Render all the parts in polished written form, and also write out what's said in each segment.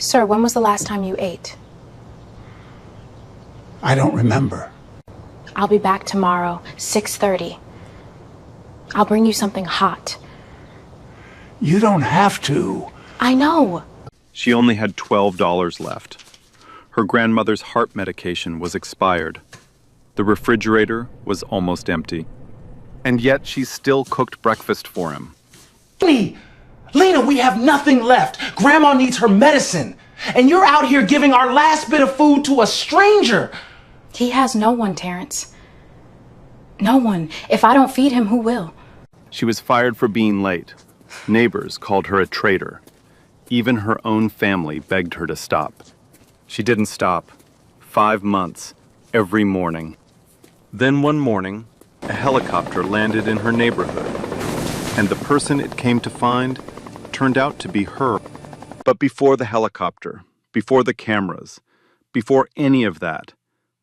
Sir, when was the last time you ate? I don't remember. I'll be back tomorrow, 6:30. I'll bring you something hot. You don't have to. I know. She only had $12 left. Her grandmother's heart medication was expired. The refrigerator was almost empty. And yet she still cooked breakfast for him. Lena, we have nothing left. Grandma needs her medicine. And you're out here giving our last bit of food to a stranger. He has no one, Terrence. No one. If I don't feed him, who will? She was fired for being late. Neighbors called her a traitor. Even her own family begged her to stop. She didn't stop. 5 months, every morning. Then one morning, a helicopter landed in her neighborhood, and the person it came to find turned out to be her. But before the helicopter, before the cameras, before any of that,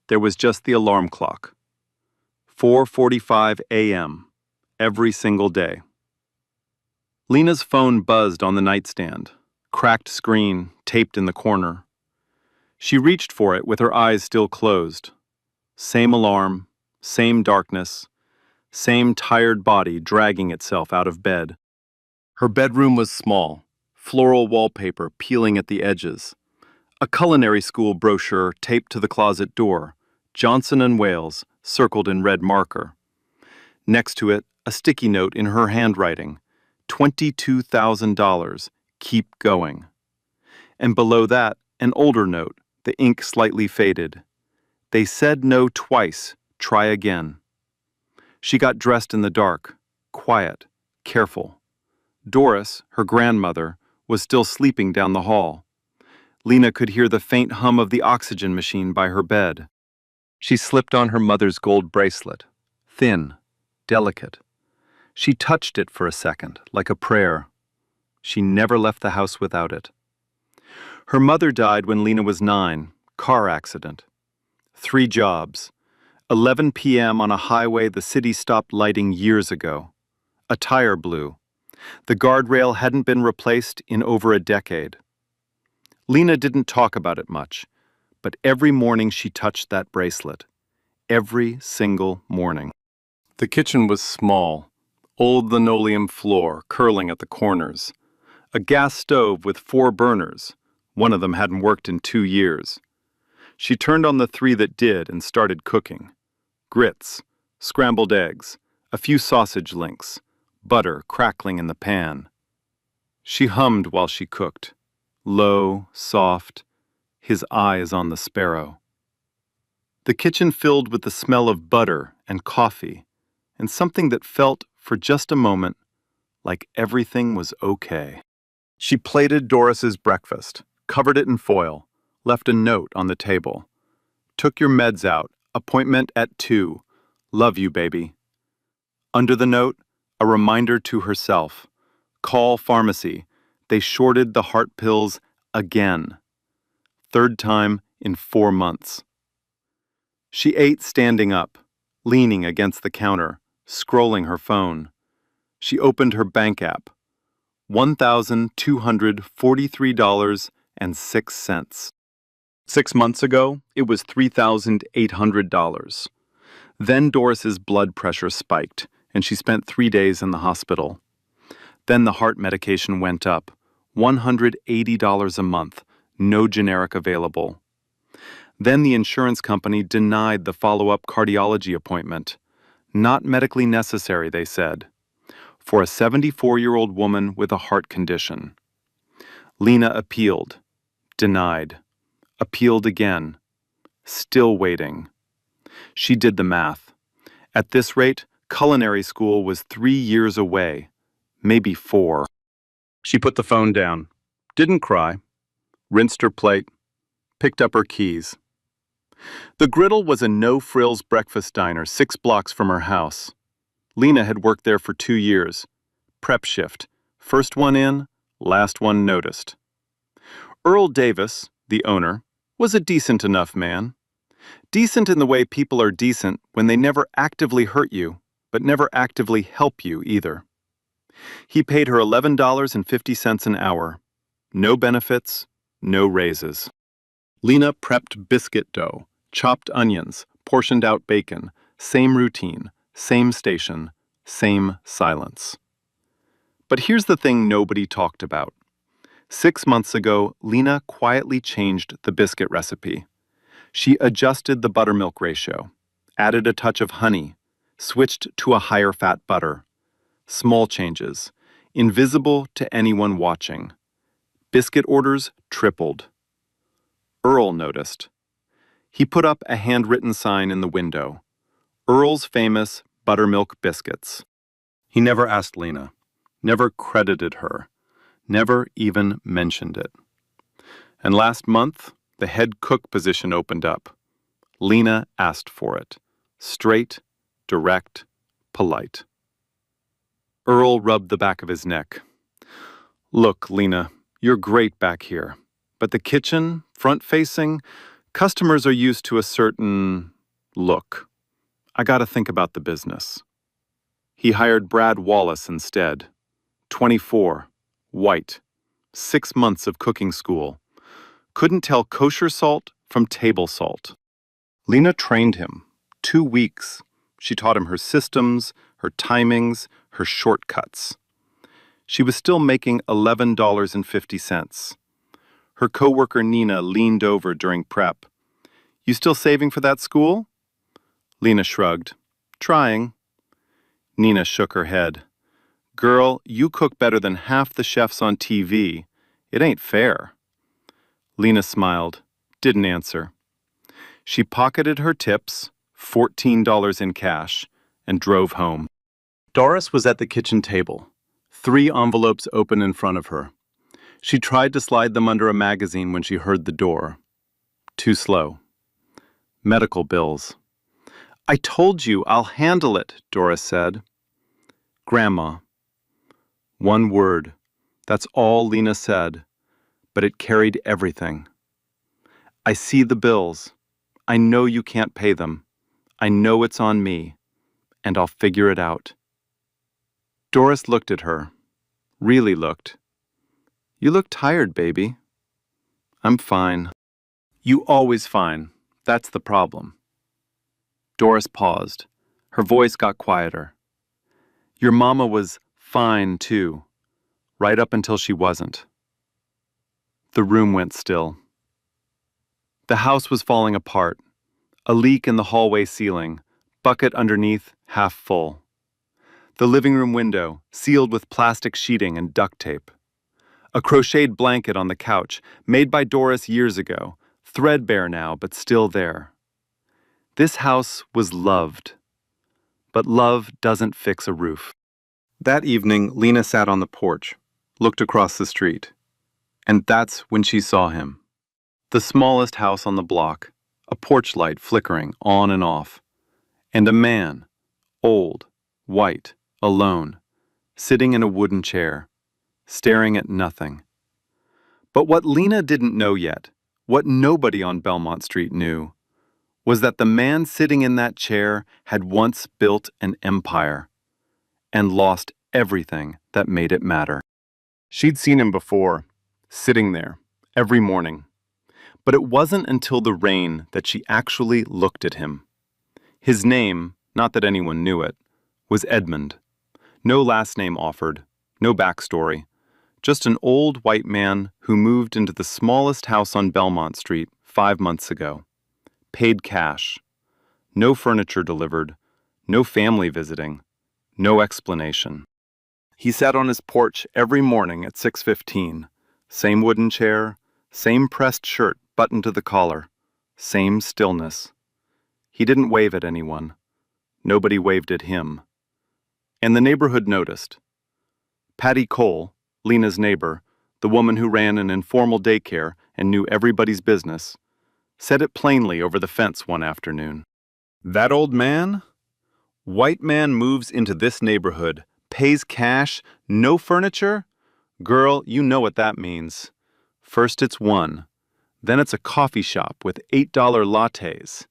there was just the alarm clock. 4:45 a.m. every single day. Lena's phone buzzed on the nightstand, cracked screen taped in the corner. She reached for it with her eyes still closed. Same alarm, same darkness, same tired body dragging itself out of bed. Her bedroom was small, floral wallpaper peeling at the edges. A culinary school brochure taped to the closet door, Johnson & Wales circled in red marker. Next to it, a sticky note in her handwriting, $22,000, keep going. And below that, an older note, the ink slightly faded. They said no twice, try again. She got dressed in the dark, quiet, careful. Doris, her grandmother, was still sleeping down the hall. Lena could hear the faint hum of the oxygen machine by her bed. She slipped on her mother's gold bracelet, thin, delicate. She touched it for a second, like a prayer. She never left the house without it. Her mother died when Lena was 9, car accident. 3 jobs. 11 p.m. on a highway the city stopped lighting years ago. A tire blew. The guardrail hadn't been replaced in over a decade. Lena didn't talk about it much, but every morning she touched that bracelet. Every single morning. The kitchen was small, old linoleum floor curling at the corners. A gas stove with 4 burners. One of them hadn't worked in 2 years. She turned on the 3 that did and started cooking. Grits, scrambled eggs, a few sausage links, butter crackling in the pan. She hummed while she cooked, low, soft, his eyes on the sparrow. The kitchen filled with the smell of butter and coffee, and something that felt, for just a moment, like everything was okay. She plated Doris's breakfast, covered it in foil, left a note on the table. Took your meds out, appointment at 2. Love you, baby. Under the note, a reminder to herself. Call pharmacy. They shorted the heart pills again. 3rd time in 4 months. She ate standing up, leaning against the counter, scrolling her phone. She opened her bank app. $1,243.06. 6 months ago, it was $3,800. Then Doris's blood pressure spiked, and she spent 3 days in the hospital. Then the heart medication went up, $180 a month, no generic available. Then the insurance company denied the follow-up cardiology appointment. Not medically necessary, they said, for a 74-year-old woman with a heart condition. Lena appealed, denied, appealed again, still waiting. She did the math. At this rate, culinary school was 3 years away, maybe 4. She put the phone down, didn't cry, rinsed her plate, picked up her keys. The Griddle was a no-frills breakfast diner 6 blocks from her house. Lena had worked there for 2 years. Prep shift. First one in, last one noticed. Earl Davis, the owner, was a decent enough man. Decent in the way people are decent when they never actively hurt you, but never actively help you either. He paid her $11.50 an hour. No benefits, no raises. Lena prepped biscuit dough, chopped onions, portioned out bacon, same routine, same station, same silence. But here's the thing nobody talked about. 6 months ago, Lena quietly changed the biscuit recipe. She adjusted the buttermilk ratio, added a touch of honey, switched to a higher fat butter. Small changes, invisible to anyone watching. Biscuit orders tripled. Earl noticed. He put up a handwritten sign in the window. Earl's famous buttermilk biscuits. He never asked Lena, never credited her, never even mentioned it. And last month, the head cook position opened up. Lena asked for it. Straight, direct, polite. Earl rubbed the back of his neck. Look, Lena, you're great back here. But the kitchen, front-facing, customers are used to a certain look. I gotta think about the business. He hired Brad Wallace instead. 24, white, 6 months of cooking school. Couldn't tell kosher salt from table salt. Lena trained him. 2 weeks. She taught him her systems, her timings, her shortcuts. She was still making $11.50. Her coworker Nina leaned over during prep. You still saving for that school? Lena shrugged. Trying. Nina shook her head. Girl, you cook better than half the chefs on TV. It ain't fair. Lena smiled, didn't answer. She pocketed her tips, $14 in cash, and drove home. Doris was at the kitchen table, 3 envelopes open in front of her. She tried to slide them under a magazine when she heard the door. Too slow. Medical bills. I told you, I'll handle it, Doris said. Grandma. 1 word. That's all Lena said, but it carried everything. I see the bills. I know you can't pay them. I know it's on me, and I'll figure it out. Doris looked at her. Really looked. You look tired, baby. I'm fine. You always fine. That's the problem. Doris paused. Her voice got quieter. Your mama was fine, too, right up until she wasn't. The room went still. The house was falling apart. A leak in the hallway ceiling, bucket underneath, half full. The living room window, sealed with plastic sheeting and duct tape. A crocheted blanket on the couch, made by Doris years ago, threadbare now, but still there. This house was loved. But love doesn't fix a roof. That evening, Lena sat on the porch, looked across the street. And that's when she saw him. The smallest house on the block, a porch light flickering on and off. And a man, old, white, alone, sitting in a wooden chair, staring at nothing. But what Lena didn't know yet, what nobody on Belmont Street knew, was that the man sitting in that chair had once built an empire and lost everything that made it matter. She'd seen him before, sitting there, every morning. But it wasn't until the rain that she actually looked at him. His name, not that anyone knew it, was Edmund. No last name offered, no backstory. Just an old white man who moved into the smallest house on Belmont Street 5 months ago. Paid cash. No furniture delivered. No family visiting. No explanation. He sat on his porch every morning at 6:15. Same wooden chair, same pressed shirt buttoned to the collar, same stillness. He didn't wave at anyone. Nobody waved at him. And the neighborhood noticed. Patty Cole, Lena's neighbor, the woman who ran an informal daycare and knew everybody's business, said it plainly over the fence one afternoon. That old man? White man moves into this neighborhood, pays cash, no furniture? Girl, you know what that means. First it's one. Then it's a coffee shop with $8 lattes.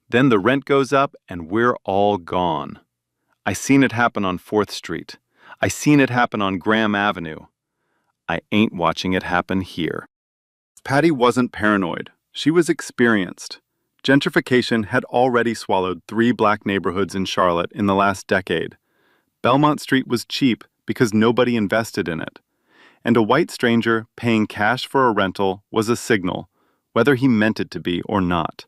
Then the rent goes up and we're all gone. I seen it happen on 4th Street. I seen it happen on Graham Avenue. I ain't watching it happen here. Patty wasn't paranoid. She was experienced. Gentrification had already swallowed 3 black neighborhoods in Charlotte in the last decade. Belmont Street was cheap because nobody invested in it. And a white stranger paying cash for a rental was a signal, whether he meant it to be or not.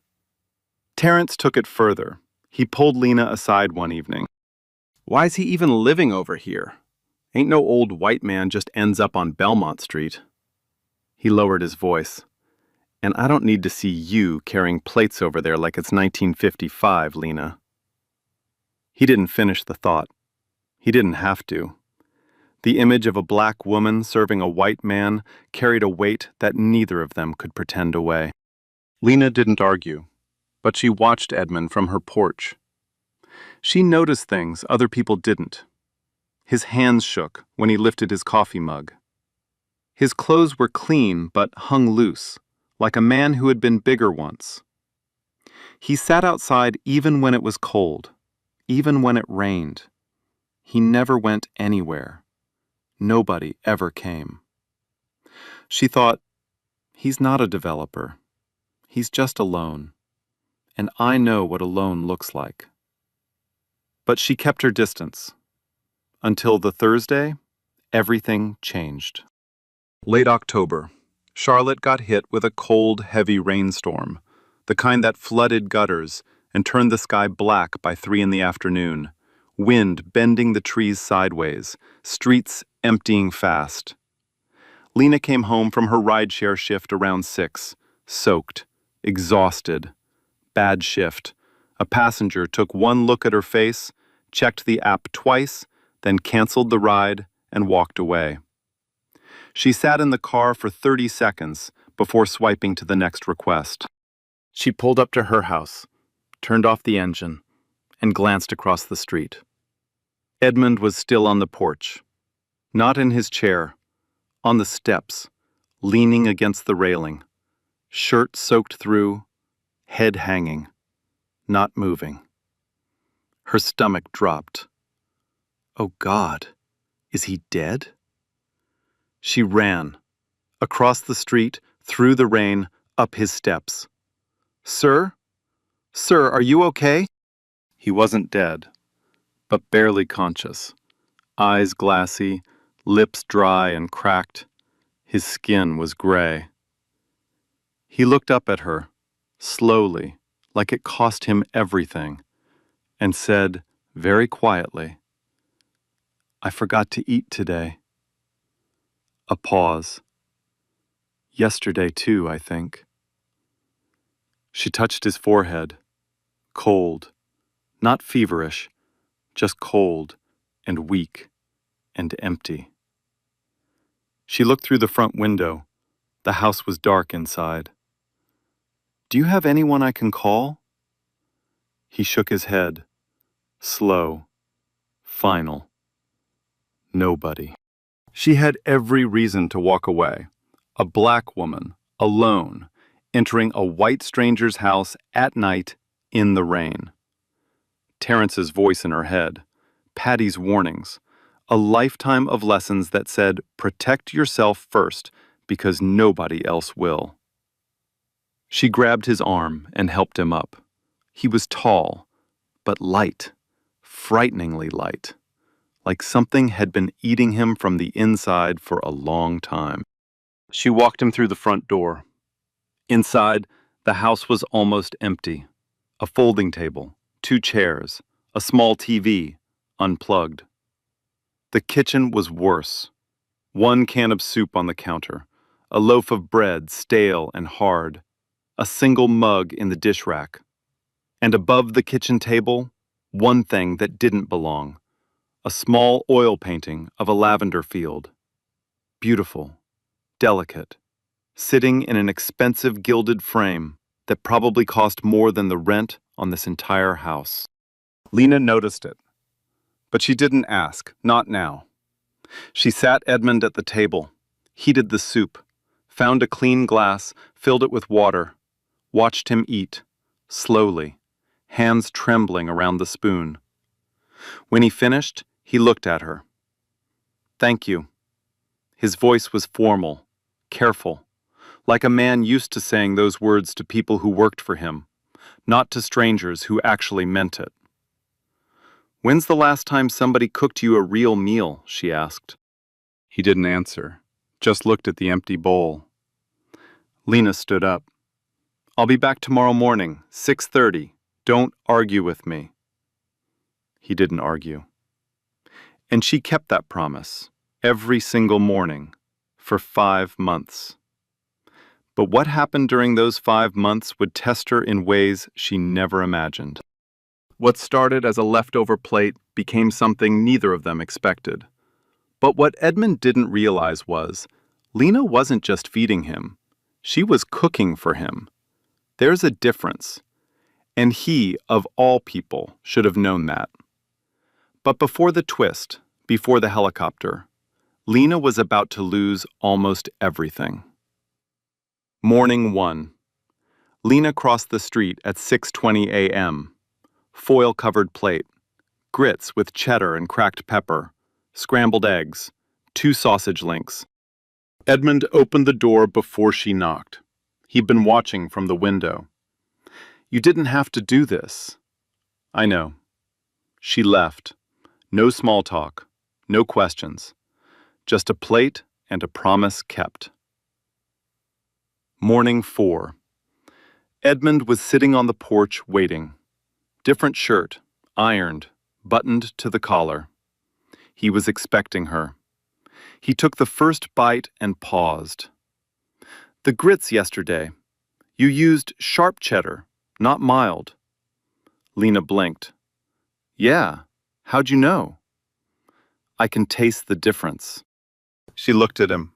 Terrence took it further. He pulled Lena aside one evening. "Why's he even living over here? Ain't no old white man just ends up on Belmont Street." He lowered his voice. "And I don't need to see you carrying plates over there like it's 1955, Lena." He didn't finish the thought. He didn't have to. The image of a black woman serving a white man carried a weight that neither of them could pretend away. Lena didn't argue, but she watched Edmund from her porch. She noticed things other people didn't. His hands shook when he lifted his coffee mug. His clothes were clean but hung loose, like a man who had been bigger once. He sat outside even when it was cold, even when it rained. He never went anywhere. Nobody ever came. She thought, he's not a developer. He's just alone. And I know what alone looks like. But she kept her distance. Until the Thursday, everything changed. Late October, Charlotte got hit with a cold, heavy rainstorm, the kind that flooded gutters and turned the sky black by 3 in the afternoon, wind bending the trees sideways, streets emptying fast. Lena came home from her rideshare shift around 6, soaked, exhausted. Bad shift. A passenger took one look at her face, checked the app twice, then canceled the ride and walked away. She sat in the car for 30 seconds before swiping to the next request. She pulled up to her house, turned off the engine, and glanced across the street. Edmund was still on the porch, not in his chair, on the steps, leaning against the railing, shirt soaked through, head hanging, not moving. Her stomach dropped. Oh God, is he dead? She ran, across the street, through the rain, up his steps. "Sir? Sir, are you okay?" He wasn't dead, but barely conscious. Eyes glassy, lips dry and cracked. His skin was gray. He looked up at her, slowly, like it cost him everything, and said, very quietly, "I forgot to eat today." A pause. "Yesterday too, I think." She touched his forehead, cold, not feverish, just cold and weak and empty. She looked through the front window. The house was dark inside. "Do you have anyone I can call?" He shook his head, slow, final. Nobody. She had every reason to walk away. A black woman, alone, entering a white stranger's house at night in the rain. Terrence's voice in her head, Patty's warnings, a lifetime of lessons that said, protect yourself first because nobody else will. She grabbed his arm and helped him up. He was tall, but light, frighteningly light, like something had been eating him from the inside for a long time. She walked him through the front door. Inside, the house was almost empty. A folding table, 2 chairs, a small TV, unplugged. The kitchen was worse. 1 can of soup on the counter, a loaf of bread stale and hard, a single mug in the dish rack. And above the kitchen table, one thing that didn't belong, a small oil painting of a lavender field. Beautiful, delicate, sitting in an expensive gilded frame that probably cost more than the rent on this entire house. Lena noticed it, but she didn't ask, not now. She sat Edmund at the table, heated the soup, found a clean glass, filled it with water, watched him eat, slowly, hands trembling around the spoon. When he finished, he looked at her. "Thank you." His voice was formal, careful, like a man used to saying those words to people who worked for him, not to strangers who actually meant it. "When's the last time somebody cooked you a real meal?" she asked. He didn't answer, just looked at the empty bowl. Lena stood up. "I'll be back tomorrow morning, 6:30. Don't argue with me." He didn't argue. And she kept that promise, every single morning, for 5 months. But what happened during those 5 months would test her in ways she never imagined. What started as a leftover plate became something neither of them expected. But what Edmund didn't realize was, Lena wasn't just feeding him. She was cooking for him. There's a difference. And he, of all people, should have known that. But before the twist, before the helicopter, Lena was about to lose almost everything. Morning 1. Lena crossed the street at 6:20 a.m. Foil-covered plate, grits with cheddar and cracked pepper, scrambled eggs, 2 sausage links. Edmund opened the door before she knocked. He'd been watching from the window. "You didn't have to do this." "I know." She left. No small talk, no questions. Just a plate and a promise kept. Morning 4. Edmund was sitting on the porch waiting. Different shirt, ironed, buttoned to the collar. He was expecting her. He took the first bite and paused. "The grits yesterday. You used sharp cheddar, not mild." Lena blinked. "Yeah, how'd you know?" "I can taste the difference." She looked at him.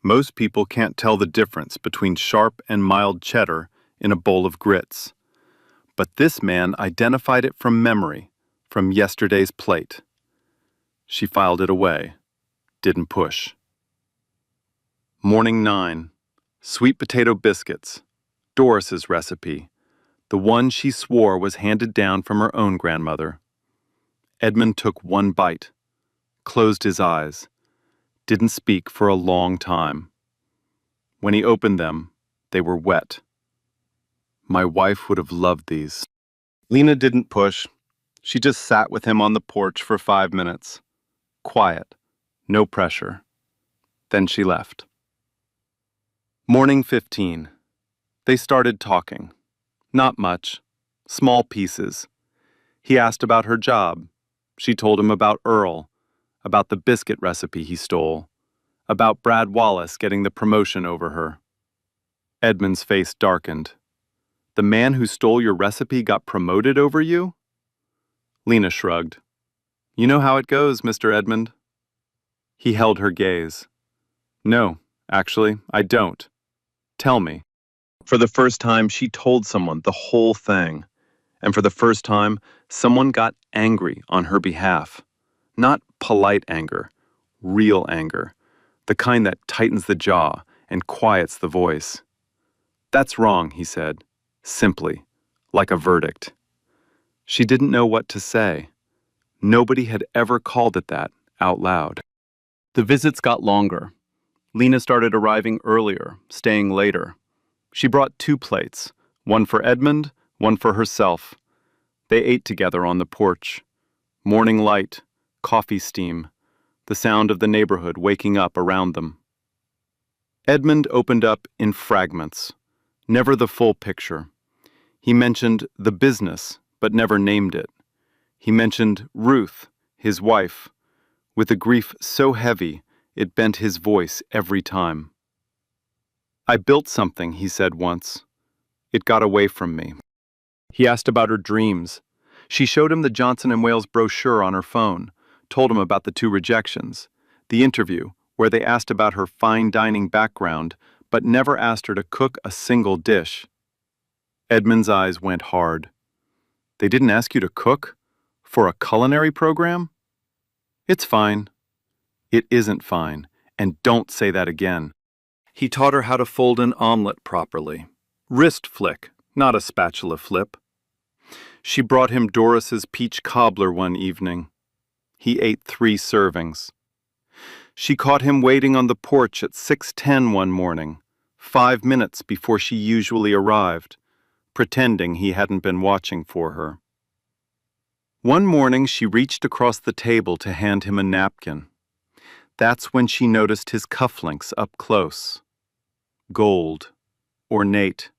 Most people can't tell the difference between sharp and mild cheddar in a bowl of grits. But this man identified it from memory, from yesterday's plate. She filed it away, didn't push. Morning 9. Sweet potato biscuits. Doris's recipe. The one she swore was handed down from her own grandmother. Edmund took one bite, closed his eyes, didn't speak for a long time. When he opened them, they were wet. My wife would have loved these. Lena didn't push. She just sat with him on the porch for 5 minutes. Quiet, no pressure. Then she left. Morning 15. They started talking. Not much. Small pieces. He asked about her job. She told him about Earl, about the biscuit recipe he stole, about Brad Wallace getting the promotion over her. Edmund's face darkened. "The man who stole your recipe got promoted over you?" Lena shrugged. "You know how it goes, Mr. Edmund." He held her gaze. "No, actually, I don't. Tell me." For the first time, she told someone the whole thing. And for the first time, someone got angry on her behalf. Not polite anger, real anger. The kind that tightens the jaw and quiets the voice. "That's wrong," he said, simply, like a verdict. She didn't know what to say. Nobody had ever called it that out loud. The visits got longer. Lena started arriving earlier, staying later. She brought 2 plates, one for Edmund, one for herself. They ate together on the porch. Morning light, coffee steam, the sound of the neighborhood waking up around them. Edmund opened up in fragments, never the full picture. He mentioned the business, but never named it. He mentioned Ruth, his wife, with a grief so heavy it bent his voice every time. "I built something," he said once. "It got away from me." He asked about her dreams. She showed him the Johnson & Wales brochure on her phone, told him about the 2 rejections, the interview where they asked about her fine dining background, but never asked her to cook a single dish. Edmund's eyes went hard. "They didn't ask you to cook? For a culinary program?" "It's fine." "It isn't fine, and don't say that again." He taught her how to fold an omelet properly. Wrist flick, not a spatula flip. She brought him Doris's peach cobbler one evening. He ate 3 servings. She caught him waiting on the porch at 6:10 one morning, 5 minutes before she usually arrived, pretending he hadn't been watching for her. One morning she reached across the table to hand him a napkin. That's when she noticed his cufflinks up close. Gold, ornate,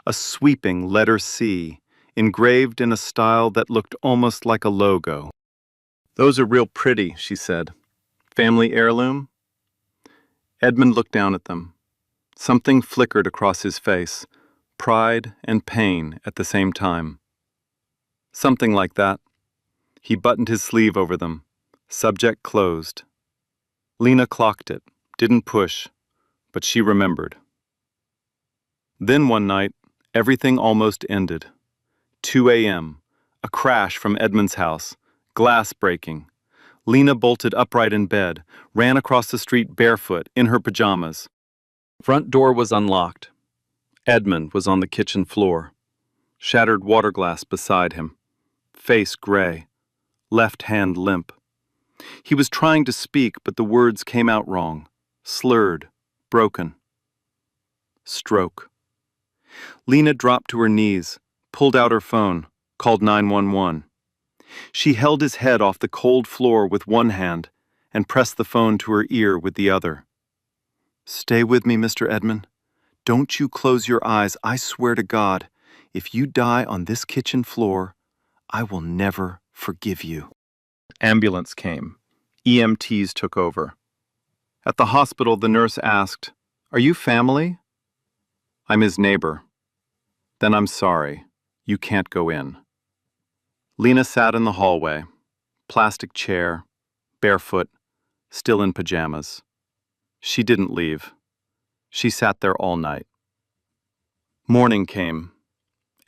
a sweeping letter C, engraved in a style that looked almost like a logo. "Those are real pretty," she said. "Family heirloom?" Edmund looked down at them. Something flickered across his face, pride and pain at the same time. "Something like that." He buttoned his sleeve over them. Subject closed. Lena clocked it, didn't push, but she remembered. Then one night, everything almost ended. 2 a.m., a crash from Edmund's house, glass breaking. Lena bolted upright in bed, ran across the street barefoot, in her pajamas. Front door was unlocked. Edmund was on the kitchen floor. Shattered water glass beside him. Face gray. Left hand limp. He was trying to speak, but the words came out wrong. Slurred. Broken. Stroke. Lena dropped to her knees, pulled out her phone, called 911. She held his head off the cold floor with one hand and pressed the phone to her ear with the other. "Stay with me, Mr. Edmund. Don't you close your eyes. I swear to God, if you die on this kitchen floor, I will never forgive you." Ambulance came. EMTs took over. At the hospital, the nurse asked, "Are you family?" "I'm his neighbor." "Then I'm sorry. You can't go in." Lena sat in the hallway, plastic chair, barefoot, still in pajamas. She didn't leave. She sat there all night. Morning came.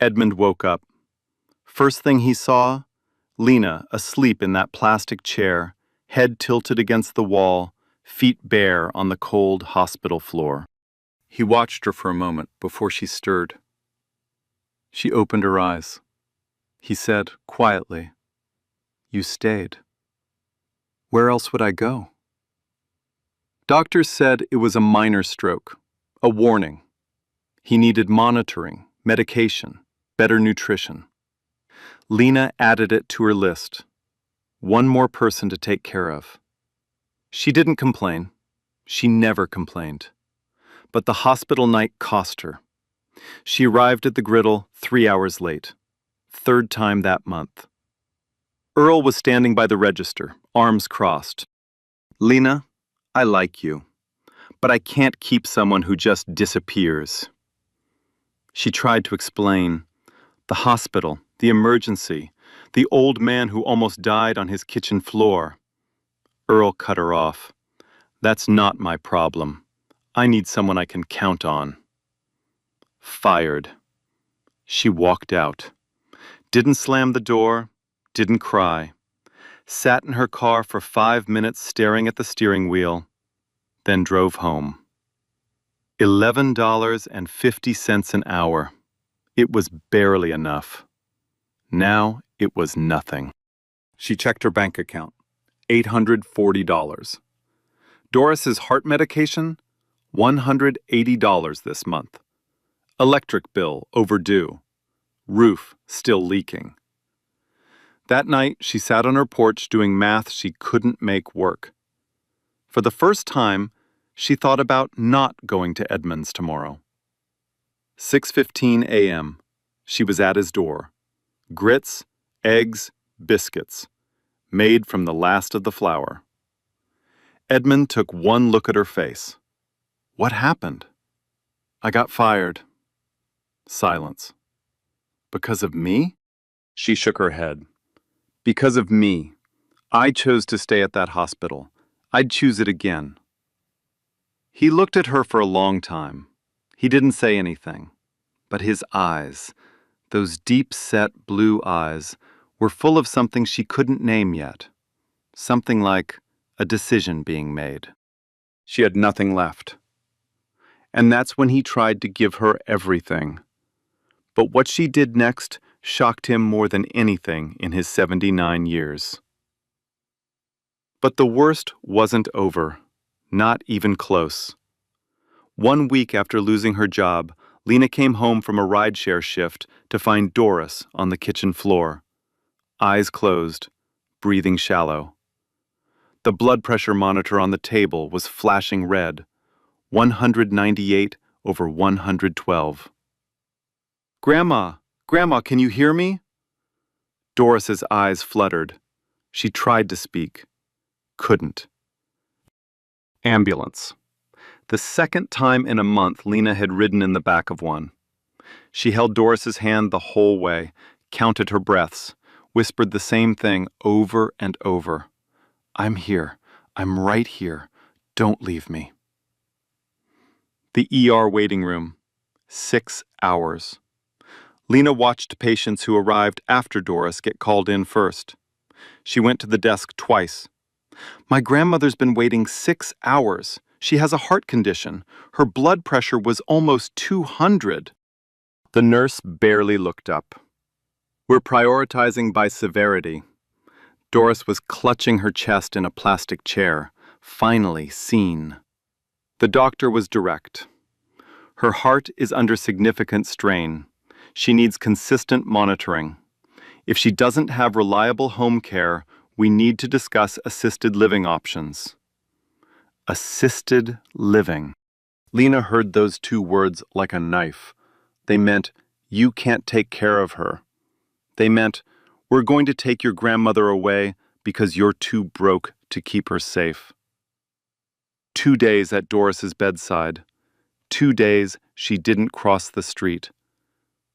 Edmund woke up. First thing he saw, Lena asleep in that plastic chair, head tilted against the wall, feet bare on the cold hospital floor. He watched her for a moment before she stirred. She opened her eyes. He said quietly, "You stayed. Where else would I go?" Doctors said it was a minor stroke, a warning. He needed monitoring, medication, better nutrition. Lena added it to her list. One more person to take care of. She didn't complain. She never complained. But the hospital night cost her. She arrived at the griddle 3 hours late. Third time that month. Earl was standing by the register, arms crossed. "Lena, I like you, but I can't keep someone who just disappears." She tried to explain. The hospital, the emergency, the old man who almost died on his kitchen floor. Earl cut her off. "That's not my problem. I need someone I can count on." Fired. She walked out. Didn't slam the door, didn't cry. Sat in her car for 5 minutes staring at the steering wheel, then drove home. $11.50 an hour. It was barely enough. Now it was nothing. She checked her bank account. $840. Doris's heart medication? $180 this month. Electric bill overdue. Roof still leaking. That night, she sat on her porch doing math she couldn't make work. For the first time, she thought about not going to Edmund's tomorrow. 6:15 a.m. She was at his door. Grits, eggs, biscuits, made from the last of the flour. Edmund took one look at her face. "What happened?" "I got fired." Silence. "Because of me?" She shook her head. "Because of me. I chose to stay at that hospital. I'd choose it again." He looked at her for a long time. He didn't say anything. But his eyes, those deep-set blue eyes, were full of something she couldn't name yet. Something like a decision being made. She had nothing left. And that's when he tried to give her everything. But what she did next shocked him more than anything in his 79 years. But the worst wasn't over, not even close. 1 week after losing her job, Lena came home from a rideshare shift to find Doris on the kitchen floor, eyes closed, breathing shallow. The blood pressure monitor on the table was flashing red, 198/112. Grandma, Grandma, can you hear me? Doris's eyes fluttered. She tried to speak. Couldn't. Ambulance. The second time in a month Lena had ridden in the back of one. She held Doris's hand the whole way, counted her breaths, whispered the same thing over and over. I'm here. I'm right here. Don't leave me. The ER waiting room. 6 hours. Lena watched patients who arrived after Doris get called in first. She went to the desk twice. My grandmother's been waiting 6 hours. She has a heart condition. Her blood pressure was almost 200. The nurse barely looked up. We're prioritizing by severity. Doris was clutching her chest in a plastic chair, finally seen. The doctor was direct. Her heart is under significant strain. She needs consistent monitoring. If she doesn't have reliable home care, we need to discuss assisted living options. Assisted living. Lena heard those 2 words like a knife. They meant, you can't take care of her. They meant, we're going to take your grandmother away because you're too broke to keep her safe. 2 days at Doris's bedside. 2 days she didn't cross the street.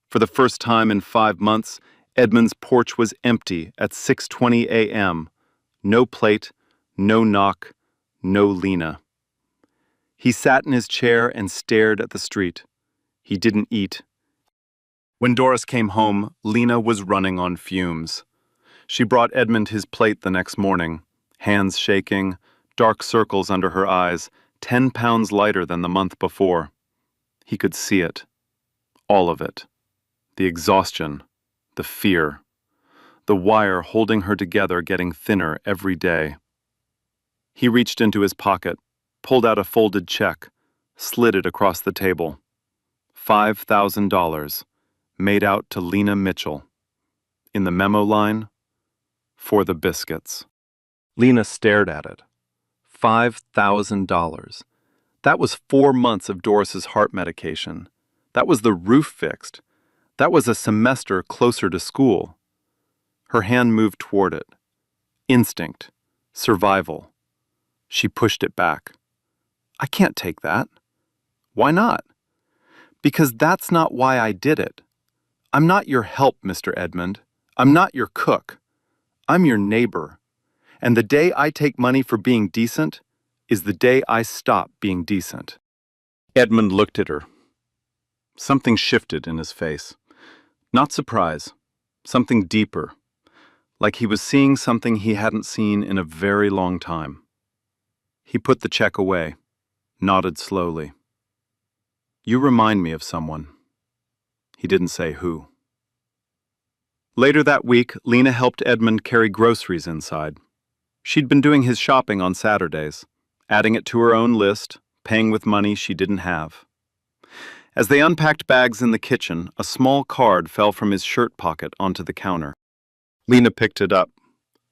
For the first time in 5 months, Edmund's porch was empty at 6:20 a.m. No plate, no knock, no Lena. He sat in his chair and stared at the street. He didn't eat. When Doris came home, Lena was running on fumes. She brought Edmund his plate the next morning, hands shaking, dark circles under her eyes, 10 pounds lighter than the month before. He could see it. All of it. The exhaustion, the fear, the wire holding her together getting thinner every day. He reached into his pocket, pulled out a folded check, slid it across the table. $5,000, made out to Lena Mitchell. In the memo line, for the biscuits. Lena stared at it. $5,000. That was 4 months of Doris's heart medication. That was the roof fixed. That was a semester closer to school. Her hand moved toward it. Instinct. Survival. She pushed it back. I can't take that. Why not? Because that's not why I did it. I'm not your help, Mr. Edmund. I'm not your cook. I'm your neighbor. And the day I take money for being decent is the day I stop being decent. Edmund looked at her. Something shifted in his face. Not surprise. Something deeper. Like he was seeing something he hadn't seen in a very long time. He put the check away, nodded slowly. You remind me of someone. He didn't say who. Later that week, Lena helped Edmund carry groceries inside. She'd been doing his shopping on Saturdays, adding it to her own list, paying with money she didn't have. As they unpacked bags in the kitchen, a small card fell from his shirt pocket onto the counter. Lena picked it up.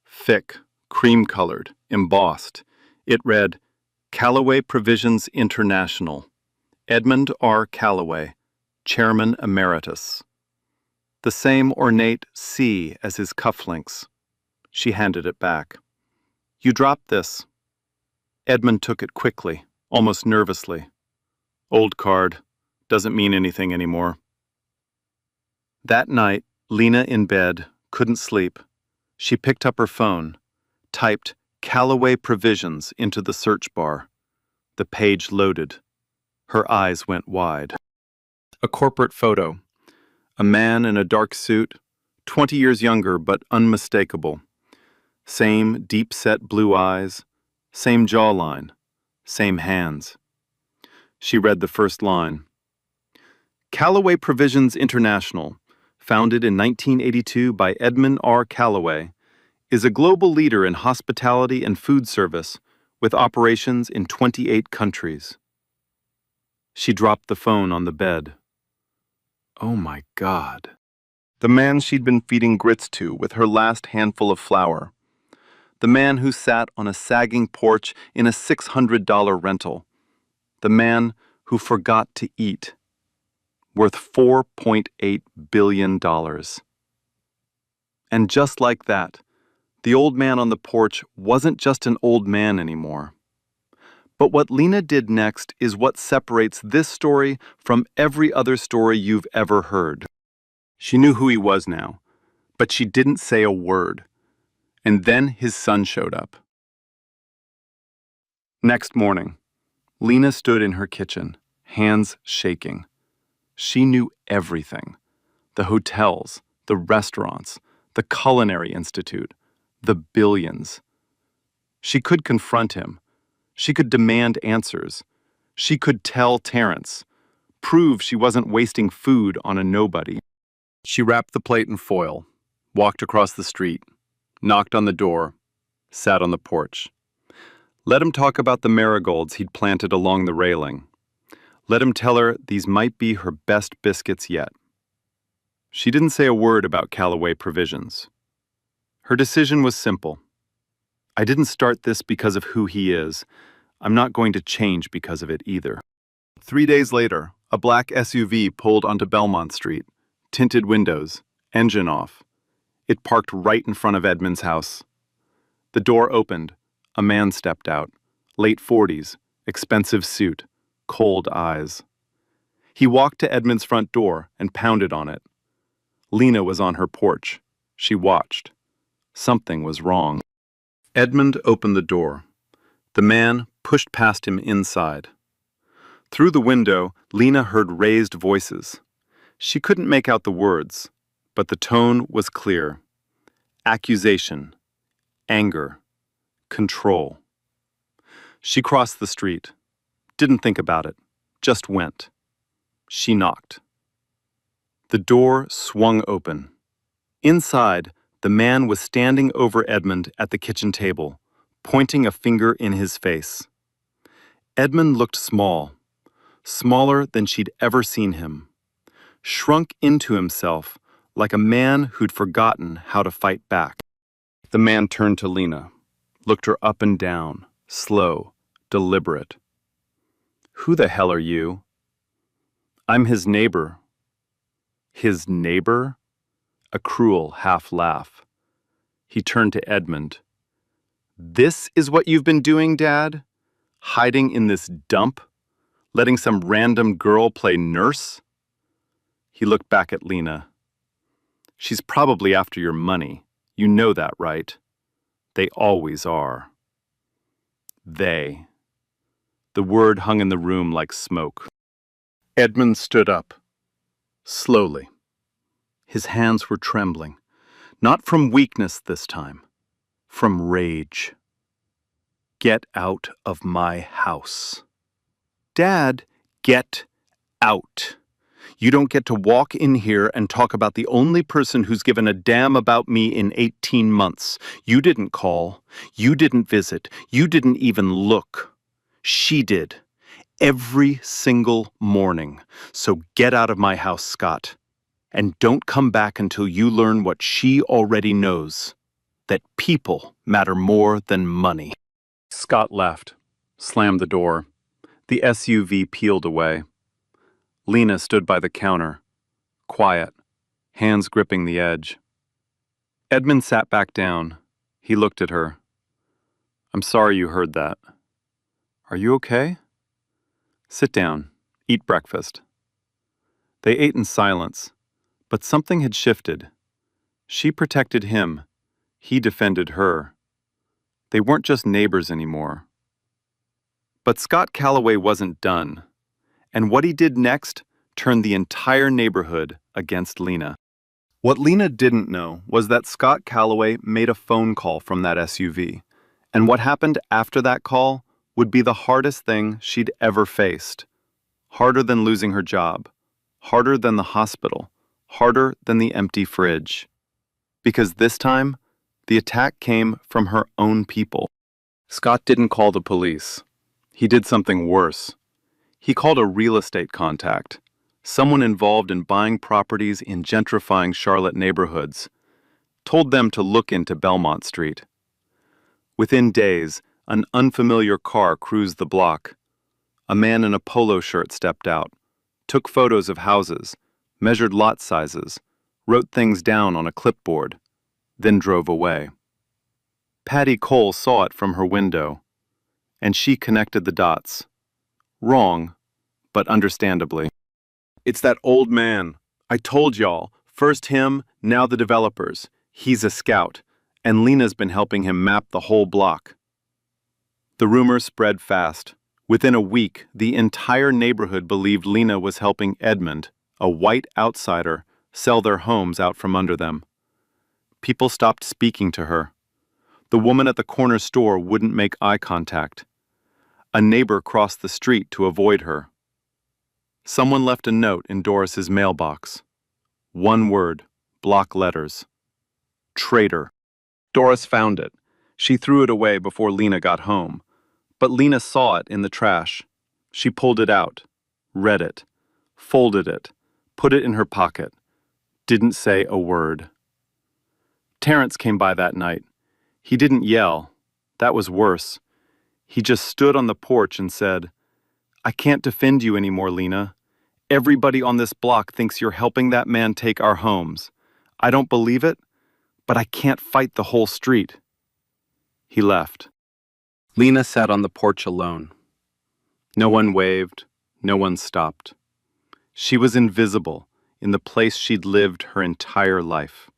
Thick, cream-colored, embossed. It read, Callaway Provisions International. Edmund R. Callaway, Chairman Emeritus. The same ornate C as his cufflinks. She handed it back. You dropped this. Edmund took it quickly, almost nervously. Old card. Doesn't mean anything anymore. That night, Lena in bed, couldn't sleep. She picked up her phone, typed Callaway Provisions into the search bar. The page loaded. Her eyes went wide. A corporate photo. A man in a dark suit, 20 years younger but unmistakable. Same deep-set blue eyes, same jawline, same hands. She read the first line. Callaway Provisions International, founded in 1982 by Edmund R. Callaway, is a global leader in hospitality and food service with operations in 28 countries. She dropped the phone on the bed. Oh my God. The man she'd been feeding grits to with her last handful of flour. The man who sat on a sagging porch in a $600 rental. The man who forgot to eat. Worth $4.8 billion. And just like that, the old man on the porch wasn't just an old man anymore. But what Lena did next is what separates this story from every other story you've ever heard. She knew who he was now, but she didn't say a word. And then his son showed up. Next morning, Lena stood in her kitchen, hands shaking. She knew everything. The hotels, the restaurants, the Culinary Institute, the billions. She could confront him. She could demand answers. She could tell Terrence, prove she wasn't wasting food on a nobody. She wrapped the plate in foil, walked across the street, knocked on the door, sat on the porch. Let him talk about the marigolds he'd planted along the railing. Let him tell her these might be her best biscuits yet. She didn't say a word about Callaway Provisions. Her decision was simple. I didn't start this because of who he is. I'm not going to change because of it either. 3 days later, a black SUV pulled onto Belmont Street. Tinted windows, engine off. It parked right in front of Edmund's house. The door opened. A man stepped out. Late 40s, expensive suit, cold eyes. He walked to Edmund's front door and pounded on it. Lena was on her porch. She watched. Something was wrong. Edmund opened the door. The man pushed past him inside. Through the window, Lena heard raised voices. She couldn't make out the words, but the tone was clear. Accusation, anger, control. She crossed the street. Didn't think about it. Just went. She knocked. The door swung open. Inside, the man was standing over Edmund at the kitchen table, pointing a finger in his face. Edmund looked small, smaller than she'd ever seen him, shrunk into himself like a man who'd forgotten how to fight back. The man turned to Lena, looked her up and down, slow, deliberate. Who the hell are you? I'm his neighbor. His neighbor? A cruel half laugh. He turned to Edmund. This is what you've been doing, Dad? Hiding in this dump? Letting some random girl play nurse? He looked back at Lena. She's probably after your money. You know that, right? They always are. They. The word hung in the room like smoke. Edmund stood up. Slowly. His hands were trembling. Not from weakness this time. From rage. Get out of my house. Dad, get out. You don't get to walk in here and talk about the only person who's given a damn about me in 18 months. You didn't call. You didn't visit. You didn't even look. She did. Every single morning. So get out of my house, Scott. And don't come back until you learn what she already knows. That people matter more than money. Scott left, slammed the door. The SUV peeled away. Lena stood by the counter, quiet, hands gripping the edge. Edmund sat back down. He looked at her. I'm sorry you heard that. Are you okay? Sit down. Eat breakfast. They ate in silence, but something had shifted. She protected him. He defended her. They weren't just neighbors anymore. But Scott Callaway wasn't done. And what he did next turned the entire neighborhood against Lena. What Lena didn't know was that Scott Callaway made a phone call from that SUV, and what happened after that call would be the hardest thing she'd ever faced. Harder than losing her job, harder than the hospital, harder than the empty fridge. Because this time, the attack came from her own people. Scott didn't call the police. He did something worse. He called a real estate contact, someone involved in buying properties in gentrifying Charlotte neighborhoods, told them to look into Belmont Street. Within days, an unfamiliar car cruised the block. A man in a polo shirt stepped out, took photos of houses, measured lot sizes, wrote things down on a clipboard, then drove away. Patty Cole saw it from her window, and she connected the dots. Wrong, but understandably. It's that old man. I told y'all, first him, now the developers. He's a scout, and Lena's been helping him map the whole block. The rumor spread fast. Within a week, the entire neighborhood believed Lena was helping Edmund, a white outsider, sell their homes out from under them. People stopped speaking to her. The woman at the corner store wouldn't make eye contact. A neighbor crossed the street to avoid her. Someone left a note in Doris's mailbox. One word, block letters. Traitor. Doris found it. She threw it away before Lena got home. But Lena saw it in the trash. She pulled it out, read it, folded it, put it in her pocket. Didn't say a word. Terrence came by that night. He didn't yell. That was worse. He just stood on the porch and said, "I can't defend you anymore, Lena. Everybody on this block thinks you're helping that man take our homes. I don't believe it, but I can't fight the whole street." He left. Lena sat on the porch alone. No one waved, no one stopped. She was invisible in the place she'd lived her entire life.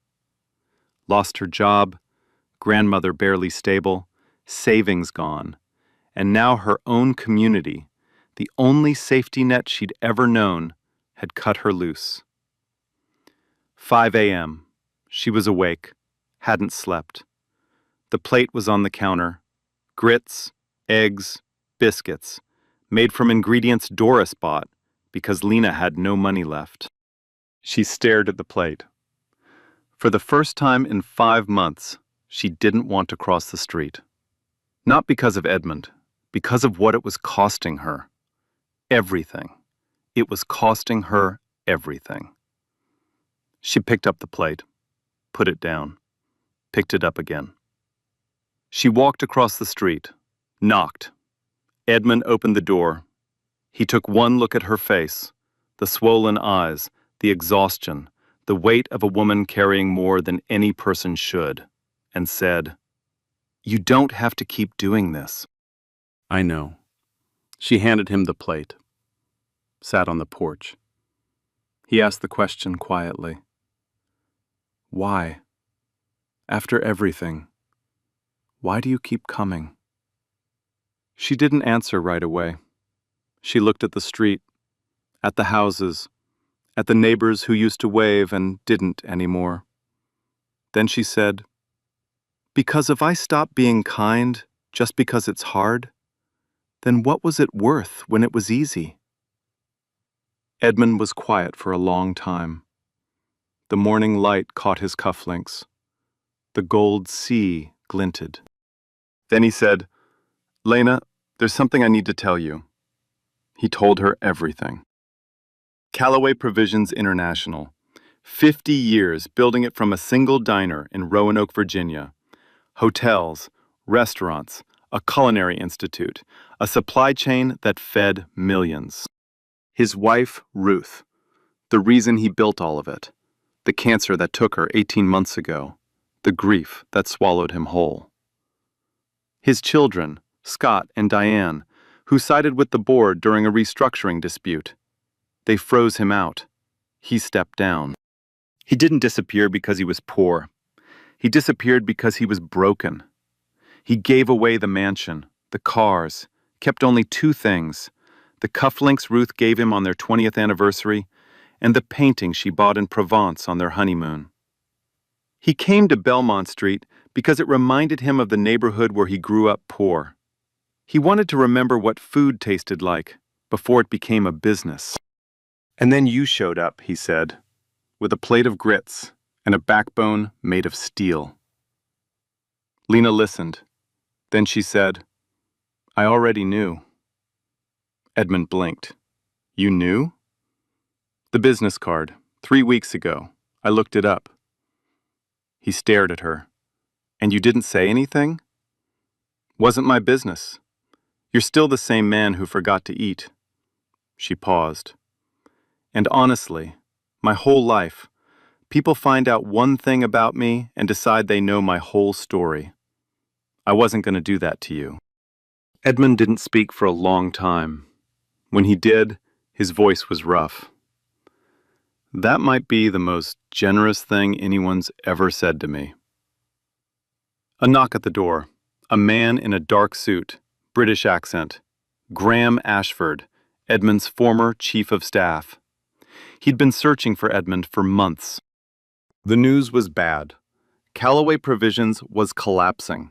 Lost her job, grandmother barely stable, savings gone, and now her own community, the only safety net she'd ever known, had cut her loose. 5 a.m. She was awake, hadn't slept. The plate was on the counter. Grits, eggs, biscuits, made from ingredients Doris bought because Lena had no money left. She stared at the plate. For the first time in 5 months, she didn't want to cross the street. Not because of Edmund, because of what it was costing her. Everything. It was costing her everything. She picked up the plate, put it down, picked it up again. She walked across the street, knocked. Edmund opened the door. He took one look at her face, the swollen eyes, the exhaustion, the weight of a woman carrying more than any person should, and said, "You don't have to keep doing this." "I know." She handed him the plate, sat on the porch. He asked the question quietly. "Why? After everything, why do you keep coming?" She didn't answer right away. She looked at the street, at the houses, at the neighbors who used to wave and didn't anymore. Then she said, "Because if I stop being kind just because it's hard, then what was it worth when it was easy?" Edmund was quiet for a long time. The morning light caught his cufflinks. The gold sea glinted. Then he said, "Lena, there's something I need to tell you." He told her everything. Callaway Provisions International. 50 years building it from a single diner in Roanoke, Virginia. Hotels, restaurants, a culinary institute, a supply chain that fed millions. His wife, Ruth, the reason he built all of it. The cancer that took her 18 months ago. The grief that swallowed him whole. His children, Scott and Diane, who sided with the board during a restructuring dispute. They froze him out. He stepped down. He didn't disappear because he was poor. He disappeared because he was broken. He gave away the mansion, the cars, kept only 2 things, the cufflinks Ruth gave him on their 20th anniversary, and the painting she bought in Provence on their honeymoon. He came to Belmont Street because it reminded him of the neighborhood where he grew up poor. He wanted to remember what food tasted like before it became a business. "And then you showed up," he said, "with a plate of grits and a backbone made of steel." Lena listened. Then she said, "I already knew." Edmund blinked. You knew? The business card, 3 weeks ago. I looked it up. He stared at her. And you didn't say anything? Wasn't my business. You're still the same man who forgot to eat. She paused. And honestly, my whole life, people find out one thing about me and decide they know my whole story. I wasn't going to do that to you. Edmund didn't speak for a long time. When he did, his voice was rough. That might be the most generous thing anyone's ever said to me. A knock at the door. A man in a dark suit, British accent. Graham Ashford, Edmund's former chief of staff. He'd been searching for Edmund for months. The news was bad. Callaway Provisions was collapsing.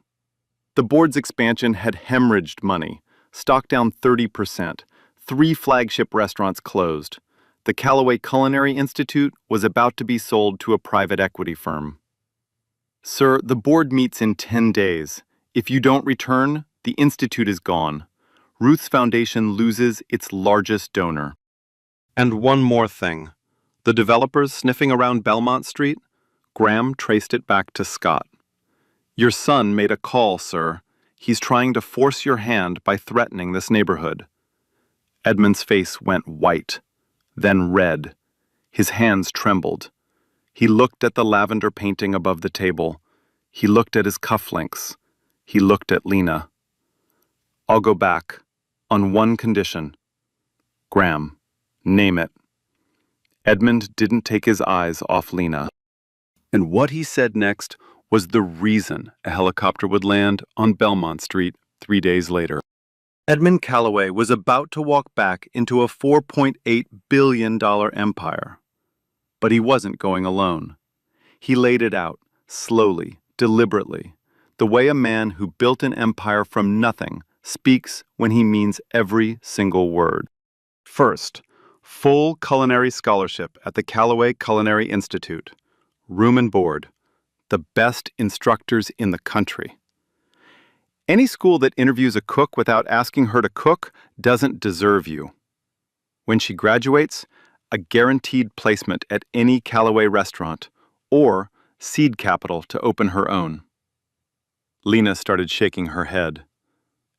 The board's expansion had hemorrhaged money, stock down 30%, 3 flagship restaurants closed. The Callaway Culinary Institute was about to be sold to a private equity firm. Sir, the board meets in 10 days. If you don't return, the institute is gone. Ruth's Foundation loses its largest donor. And one more thing. The developers sniffing around Belmont Street? Graham traced it back to Scott. Your son made a call, sir. He's trying to force your hand by threatening this neighborhood. Edmund's face went white, then red. His hands trembled. He looked at the lavender painting above the table. He looked at his cufflinks. He looked at Lena. I'll go back, on one condition. Graham, name it. Edmund didn't take his eyes off Lena. And what he said next was the reason a helicopter would land on Belmont Street 3 days later. Edmund Callaway was about to walk back into a $4.8 billion empire. But he wasn't going alone. He laid it out, slowly, deliberately, the way a man who built an empire from nothing speaks when he means every single word. First, full culinary scholarship at the Callaway Culinary Institute. Room and board. The best instructors in the country. Any school that interviews a cook without asking her to cook doesn't deserve you. When she graduates, a guaranteed placement at any Callaway restaurant, or seed capital to open her own. Lena started shaking her head.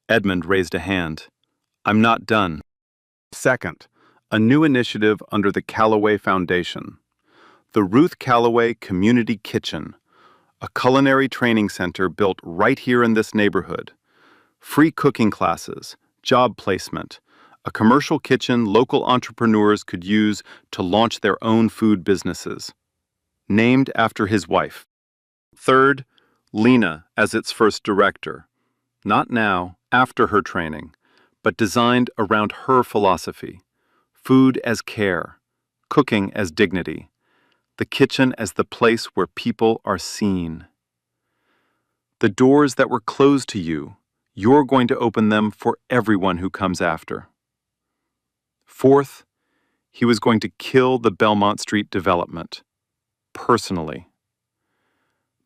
Edmund raised a hand. I'm not done. Second, a new initiative under the Callaway Foundation. The Ruth Callaway Community Kitchen, a culinary training center built right here in this neighborhood. Free cooking classes, job placement, a commercial kitchen local entrepreneurs could use to launch their own food businesses. Named after his wife. Third, Lena as its first director. Not now, after her training, but designed around her philosophy. Food as care, cooking as dignity, the kitchen as the place where people are seen. The doors that were closed to you, you're going to open them for everyone who comes after. Fourth, he was going to kill the Belmont Street development. Personally.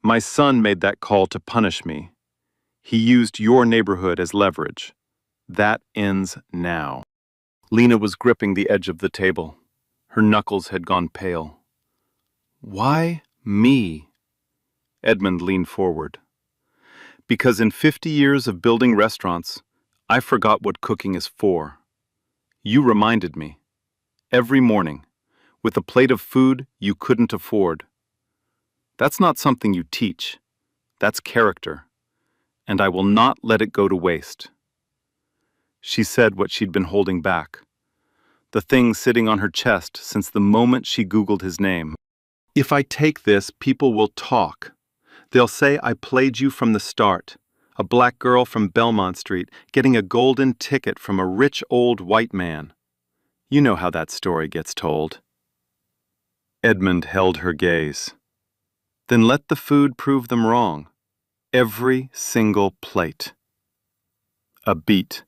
My son made that call to punish me. He used your neighborhood as leverage. That ends now. Lena was gripping the edge of the table. Her knuckles had gone pale. Why me? Edmund leaned forward. Because in 50 years of building restaurants, I forgot what cooking is for. You reminded me. Every morning, with a plate of food you couldn't afford. That's not something you teach. That's character. And I will not let it go to waste. She said what she'd been holding back. The thing sitting on her chest since the moment she Googled his name. If I take this, people will talk. They'll say I played you from the start. A black girl from Belmont Street getting a golden ticket from a rich old white man. You know how that story gets told. Edmund held her gaze. Then let the food prove them wrong. Every single plate. A beat.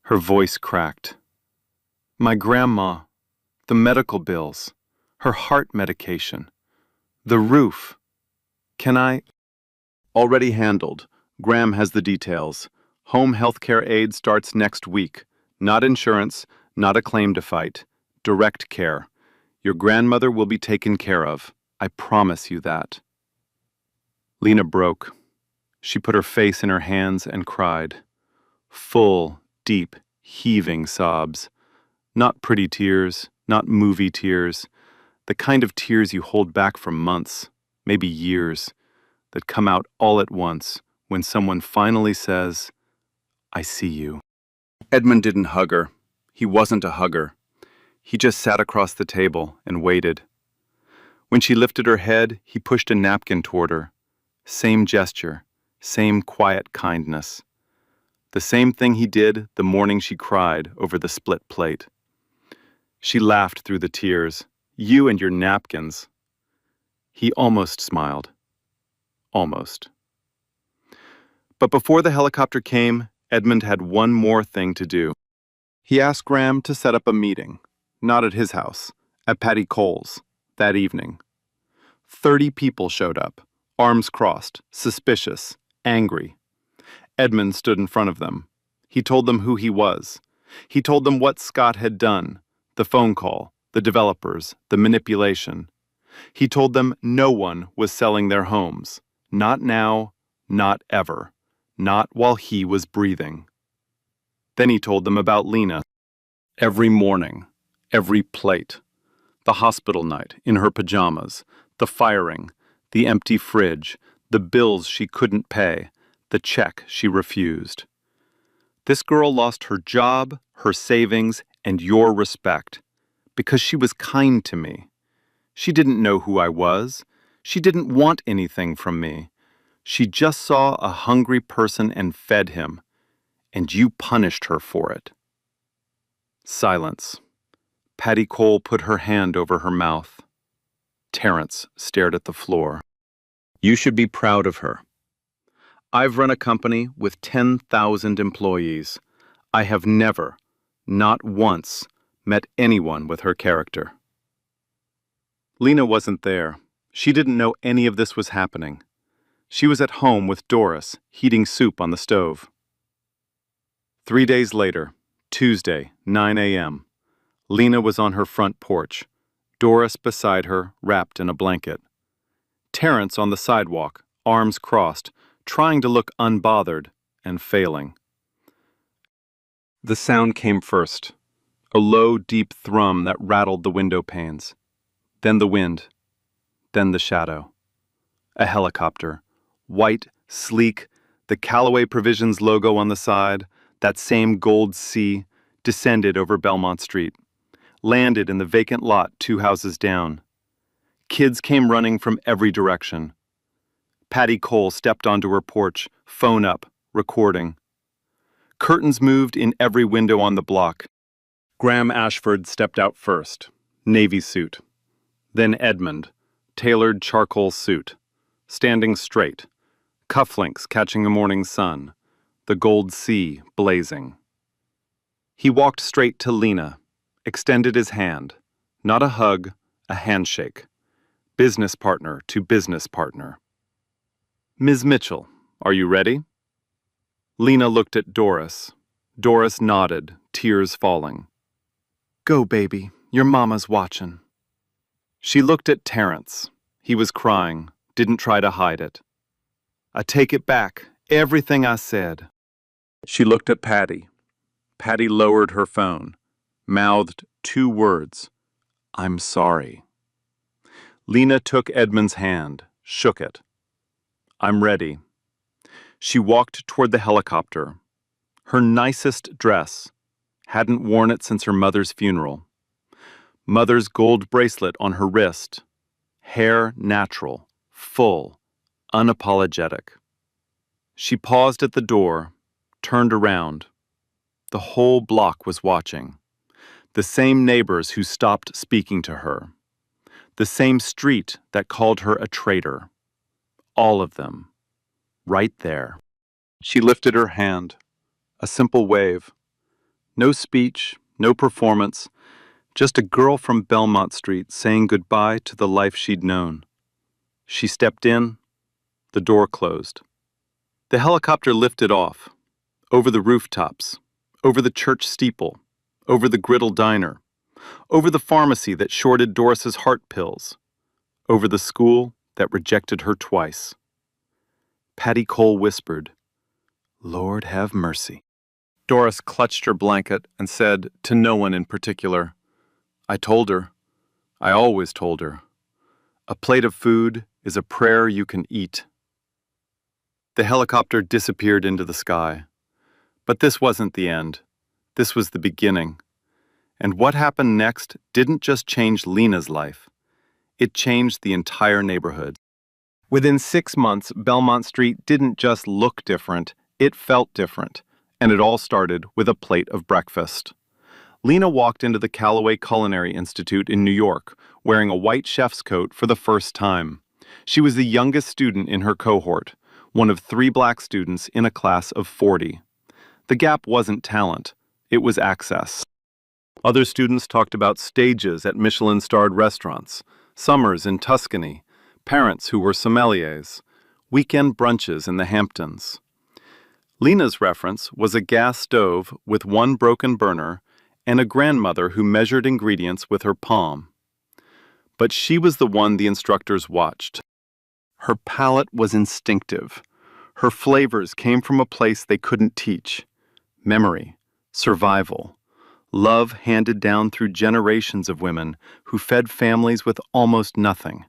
Her voice cracked. My grandma, the medical bills, her heart medication, the roof. Can I? Already handled. Graham has the details. Home healthcare aid starts next week. Not insurance, not a claim to fight. Direct care. Your grandmother will be taken care of. I promise you that. Lena broke. She put her face in her hands and cried. Full, deep, heaving sobs. Not pretty tears, not movie tears. The kind of tears you hold back for months, maybe years, that come out all at once when someone finally says, I see you. Edmund didn't hug her. He wasn't a hugger. He just sat across the table and waited. When she lifted her head, he pushed a napkin toward her. Same gesture, same quiet kindness. The same thing he did the morning she cried over the split plate. She laughed through the tears. You and your napkins. He almost smiled. Almost. But before the helicopter came, Edmund had one more thing to do. He asked Graham to set up a meeting, not at his house, at Patty Cole's, that evening. 30 people showed up, arms crossed, suspicious, angry. Edmund stood in front of them. He told them who he was. He told them what Scott had done, the phone call, the developers, the manipulation. He told them no one was selling their homes. Not now, not ever. Not while he was breathing. Then he told them about Lena. Every morning, every plate. The hospital night in her pajamas, the firing, the empty fridge, the bills she couldn't pay, the check she refused. This girl lost her job, her savings, and your respect, because she was kind to me. She didn't know who I was. She didn't want anything from me. She just saw a hungry person and fed him, and you punished her for it. Silence. Patty Cole put her hand over her mouth. Terrence stared at the floor. You should be proud of her. I've run a company with 10,000 employees. I have never, not once, met anyone with her character. Lena wasn't there. She didn't know any of this was happening. She was at home with Doris, heating soup on the stove. 3 days later, Tuesday, 9 a.m., Lena was on her front porch, Doris beside her, wrapped in a blanket. Terrence on the sidewalk, arms crossed, trying to look unbothered and failing. The sound came first, a low, deep thrum that rattled the window panes. Then the wind. Then the shadow. A helicopter. White, sleek, the Callaway Provisions logo on the side, that same gold C, descended over Belmont Street, landed in the vacant lot 2 houses down. Kids came running from every direction. Patty Cole stepped onto her porch, phone up, recording. Curtains moved in every window on the block. Graham Ashford stepped out first, navy suit. Then Edmund, tailored charcoal suit, standing straight, cufflinks catching the morning sun, the gold sea blazing. He walked straight to Lena, extended his hand, not a hug, a handshake, business partner to business partner. Ms. Mitchell, are you ready? Lena looked at Doris. Doris nodded, tears falling. Go, baby, your mama's watchin'. She looked at Terrence. He was crying, didn't try to hide it. I take it back, everything I said. She looked at Patty. Patty lowered her phone, mouthed 2 words, I'm sorry. Lena took Edmund's hand, shook it. I'm ready. She walked toward the helicopter. Her nicest dress. Hadn't worn it since her mother's funeral. Mother's gold bracelet on her wrist. Hair natural, full, unapologetic. She paused at the door, turned around. The whole block was watching. The same neighbors who stopped speaking to her. The same street that called her a traitor. All of them. Right there. She lifted her hand. A simple wave. No speech, no performance. Just a girl from Belmont Street saying goodbye to the life she'd known. She stepped in. The door closed. The helicopter lifted off. Over the rooftops. over the church steeple, over the griddle diner, over the pharmacy that shorted Doris's heart pills, over the school that rejected her twice. Patty Cole whispered, "Lord have mercy." Doris clutched her blanket and said, to no one in particular, "I told her. I always told her. A plate of food is a prayer you can eat." The helicopter disappeared into the sky. But this wasn't the end. This was the beginning. And what happened next didn't just change Lena's life. It changed the entire neighborhood. Within 6 months, Belmont Street didn't just look different, it felt different. And it all started with a plate of breakfast. Lena walked into the Callaway Culinary Institute in New York, wearing a white chef's coat for the first time. She was the youngest student in her cohort, one of 3 black students in a class of 40. The gap wasn't talent, it was access. Other students talked about stages at Michelin-starred restaurants, summers in Tuscany, parents who were sommeliers, weekend brunches in the Hamptons. Lena's reference was a gas stove with 1 broken burner and a grandmother who measured ingredients with her palm. But she was the one the instructors watched. Her palate was instinctive. Her flavors came from a place they couldn't teach. Memory, survival, love handed down through generations of women who fed families with almost nothing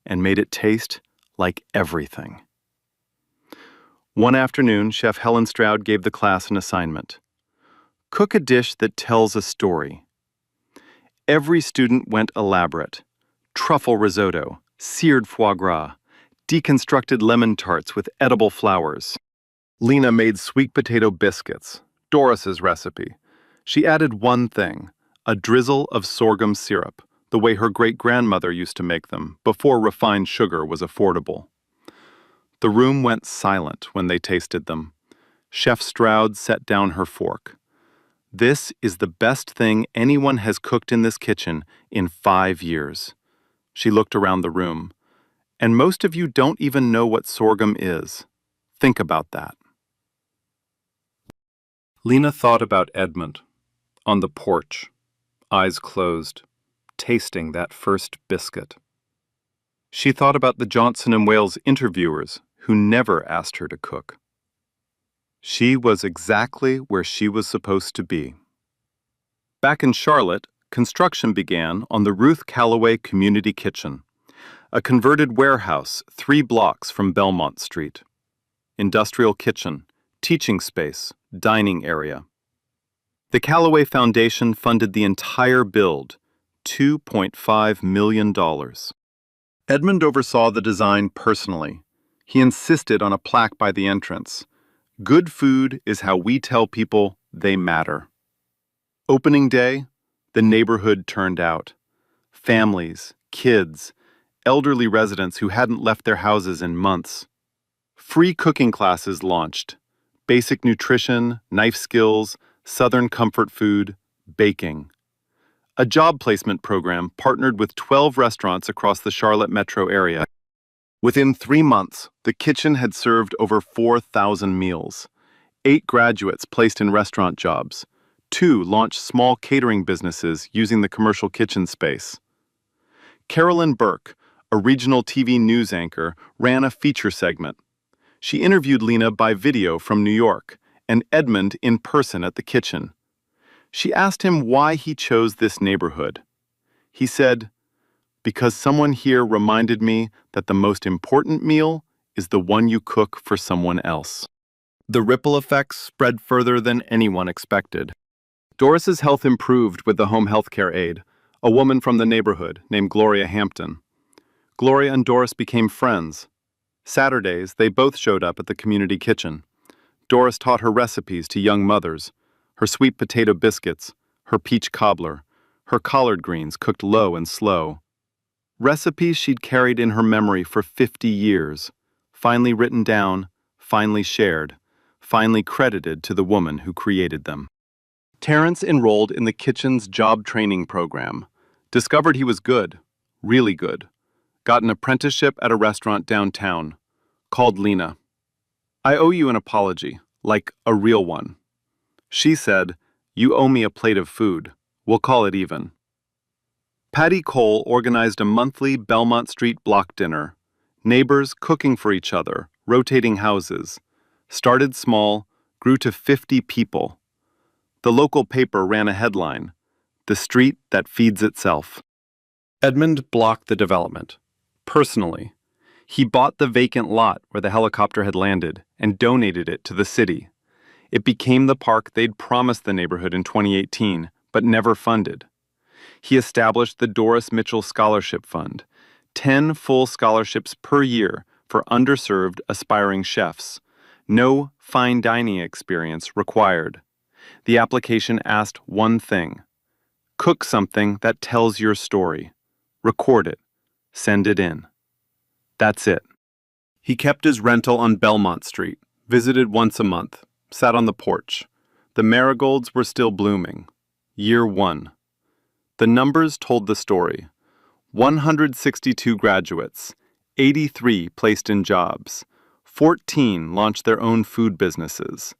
and made it taste like everything. One afternoon, Chef Helen Stroud gave the class an assignment. Cook a dish that tells a story. Every student went elaborate. Truffle risotto, seared foie gras, deconstructed lemon tarts with edible flowers. Lena made sweet potato biscuits, Doris's recipe. She added one thing, a drizzle of sorghum syrup, the way her great-grandmother used to make them, before refined sugar was affordable. The room went silent when they tasted them. Chef Stroud set down her fork. "This is the best thing anyone has cooked in this kitchen in 5 years." She looked around the room. "And most of you don't even know what sorghum is. Think about that." Lena thought about Edmund, on the porch, eyes closed, tasting that first biscuit. She thought about the Johnson & Wales interviewers who never asked her to cook. She was exactly where she was supposed to be. Back in Charlotte, construction began on the Ruth Callaway Community Kitchen, a converted warehouse 3 blocks from Belmont Street. Industrial kitchen, teaching space, dining area. The Callaway Foundation funded the entire build, $2.5 million. Edmund oversaw the design personally. He insisted on a plaque by the entrance. "Good food is how we tell people they matter." Opening day, the neighborhood turned out. Families, kids, elderly residents who hadn't left their houses in months. Free cooking classes launched. Basic nutrition, knife skills, Southern comfort food, baking. A job placement program partnered with 12 restaurants across the Charlotte metro area. Within 3 months, the kitchen had served over 4,000 meals. 8 graduates placed in restaurant jobs. 2 launched small catering businesses using the commercial kitchen space. Carolyn Burke, a regional TV news anchor, ran a feature segment. She interviewed Lena by video from New York and Edmund in person at the kitchen. She asked him why he chose this neighborhood. He said, "Because someone here reminded me that the most important meal is the one you cook for someone else." The ripple effects spread further than anyone expected. Doris's health improved with the home health care aide, a woman from the neighborhood named Gloria Hampton. Gloria and Doris became friends. Saturdays, they both showed up at the community kitchen. Doris taught her recipes to young mothers, her sweet potato biscuits, her peach cobbler, her collard greens cooked low and slow. Recipes she'd carried in her memory for 50 years, finally written down, finally shared, finally credited to the woman who created them. Terrence enrolled in the kitchen's job training program, discovered he was good, really good, got an apprenticeship at a restaurant downtown, called Lena. "I owe you an apology, like a real one." She said, "You owe me a plate of food. We'll call it even." Patty Cole organized a monthly Belmont Street block dinner. Neighbors cooking for each other, rotating houses. Started small, grew to 50 people. The local paper ran a headline, "The Street That Feeds Itself." Edmund blocked the development. Personally. He bought the vacant lot where the helicopter had landed and donated it to the city. It became the park they'd promised the neighborhood in 2018, but never funded. He established the Doris Mitchell Scholarship Fund, 10 full scholarships per year for underserved aspiring chefs. No fine dining experience required. The application asked one thing: cook something that tells your story. Record it. Send it in. That's it. He kept his rental on Belmont Street, visited once a month, sat on the porch. The marigolds were still blooming. Year 1. The numbers told the story. 162 graduates, 83 placed in jobs, 14 launched their own food businesses,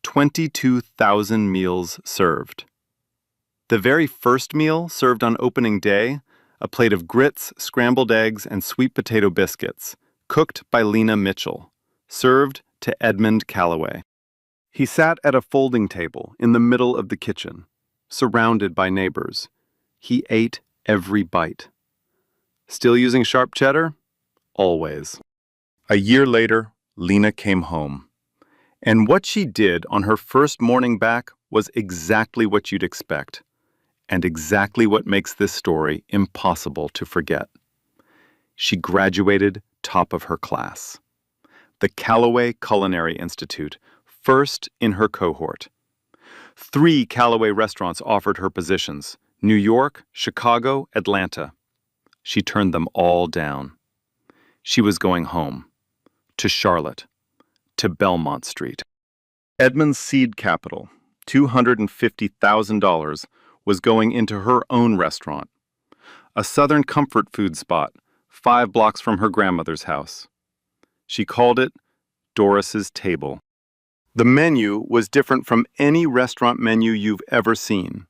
22,000 meals served. The very first meal served on opening day, a plate of grits, scrambled eggs, and sweet potato biscuits, cooked by Lena Mitchell, served to Edmund Calloway. He sat at a folding table in the middle of the kitchen, surrounded by neighbors. He ate every bite. Still using sharp cheddar? Always. A year later, Lena came home. And what she did on her first morning back was exactly what you'd expect, and exactly what makes this story impossible to forget. She graduated top of her class. The Callaway Culinary Institute, first in her cohort. 3 Callaway restaurants offered her positions: New York, Chicago, Atlanta. She turned them all down. She was going home. To Charlotte. To Belmont Street. Edmund's seed capital, $250,000, was going into her own restaurant. A Southern comfort food spot, 5 blocks from her grandmother's house. She called it Doris's Table. The menu was different from any restaurant menu you've ever seen.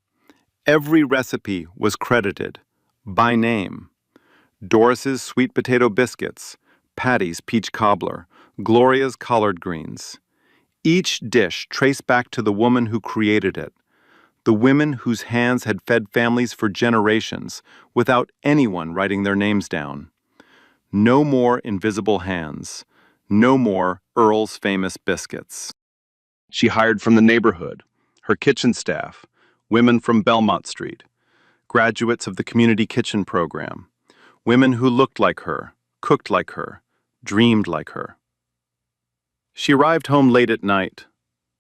Every recipe was credited, by name. Doris's sweet potato biscuits, Patty's peach cobbler, Gloria's collard greens. Each dish traced back to the woman who created it, the women whose hands had fed families for generations without anyone writing their names down. No more invisible hands. No more Earl's Famous biscuits. She hired from the neighborhood, her kitchen staff, women from Belmont Street, graduates of the community kitchen program, women who looked like her, cooked like her, dreamed like her. She arrived home late at night.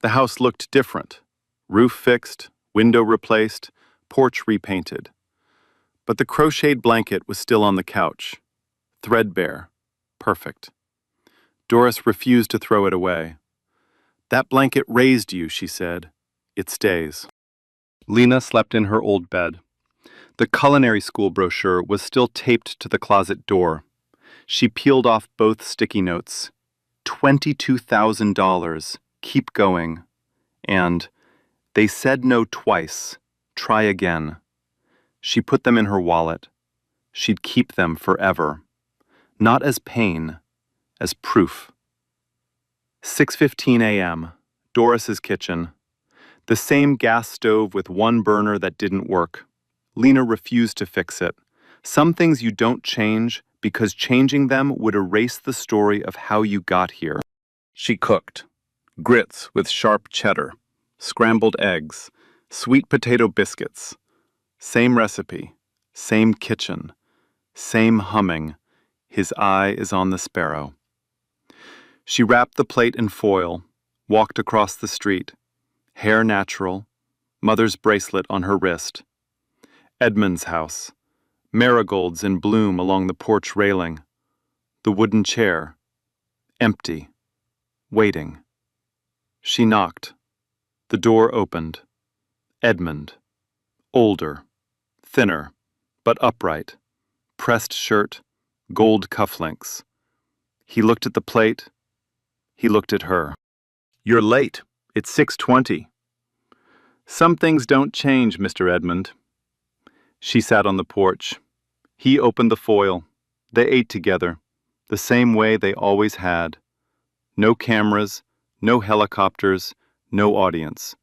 The house looked different. Roof fixed, window replaced, porch repainted. But the crocheted blanket was still on the couch. Threadbare. Perfect. Doris refused to throw it away. "That blanket raised you," she said. "It stays." Lena slept in her old bed. The culinary school brochure was still taped to the closet door. She peeled off both sticky notes. $22,000. Keep going. And, "They said no twice. Try again." She put them in her wallet. She'd keep them forever. Not as pain, as proof. 6:15 a.m., Doris's kitchen. The same gas stove with one burner that didn't work. Lena refused to fix it. Some things you don't change because changing them would erase the story of how you got here. She cooked. Grits with sharp cheddar, scrambled eggs, sweet potato biscuits. Same recipe, same kitchen, same humming. His eye is on the sparrow. She wrapped the plate in foil, walked across the street, hair natural, mother's bracelet on her wrist. Edmund's house, marigolds in bloom along the porch railing, the wooden chair, empty, waiting. She knocked. The door opened. Edmund, older, thinner, but upright, pressed shirt, gold cufflinks. He looked at the plate. He looked at her. "You're late. It's 6:20. Some things don't change, Mr. Edmund. She sat on the porch. He opened the foil. They ate together, the same way they always had. No cameras, no helicopters, no audience.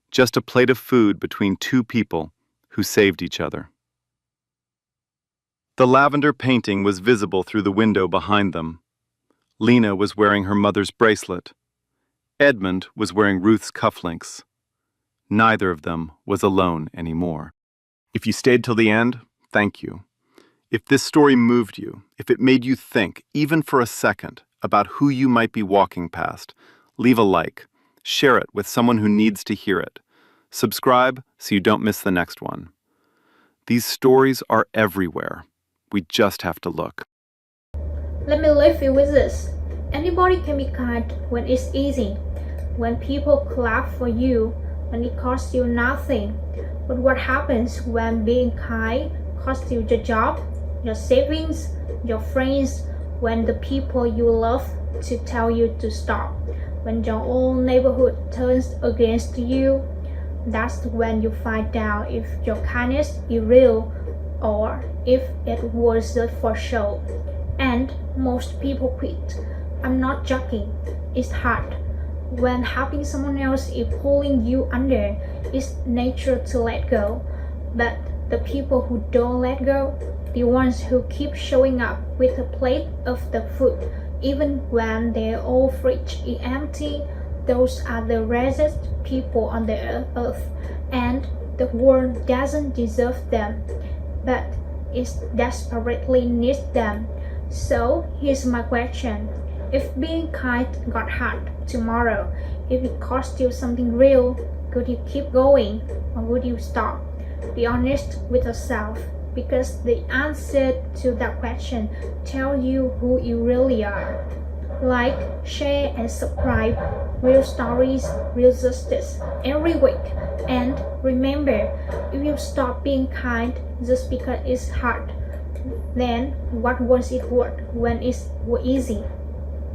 Just a plate of food between two people who saved each other. The lavender painting was visible through the window behind them. Lena was wearing her mother's bracelet. Edmund was wearing Ruth's cufflinks. Neither of them was alone anymore. If you stayed till the end, thank you. If this story moved you, if it made you think, even for a second, about who you might be walking past, leave a like, share it with someone who needs to hear it. Subscribe so you don't miss the next one. These stories are everywhere. We just have to look. Let me leave you with this. Anybody can be kind when it's easy, when people clap for you, when it costs you nothing. But what happens when being kind costs you your job, your savings, your friends, when the people you love to tell you to stop, when your own neighborhood turns against you? That's when you find out if your kindness is real or if it was just for show. And most people quit. I'm not joking. It's hard. When helping someone else is pulling you under, it's natural to let go. But the people who don't let go, the ones who keep showing up with a plate of the food, even when their old fridge is empty, those are the rarest people on the earth, and the world doesn't deserve them, but it desperately needs them. So here's my question. If being kind got hard tomorrow, if it cost you something real, could you keep going or would you stop? Be honest with yourself, because the answer to that question tells you who you really are. Like, share and subscribe. Real stories, real justice every week. And remember, if you stop being kind just because it's hard, then what was it worth when it's easy?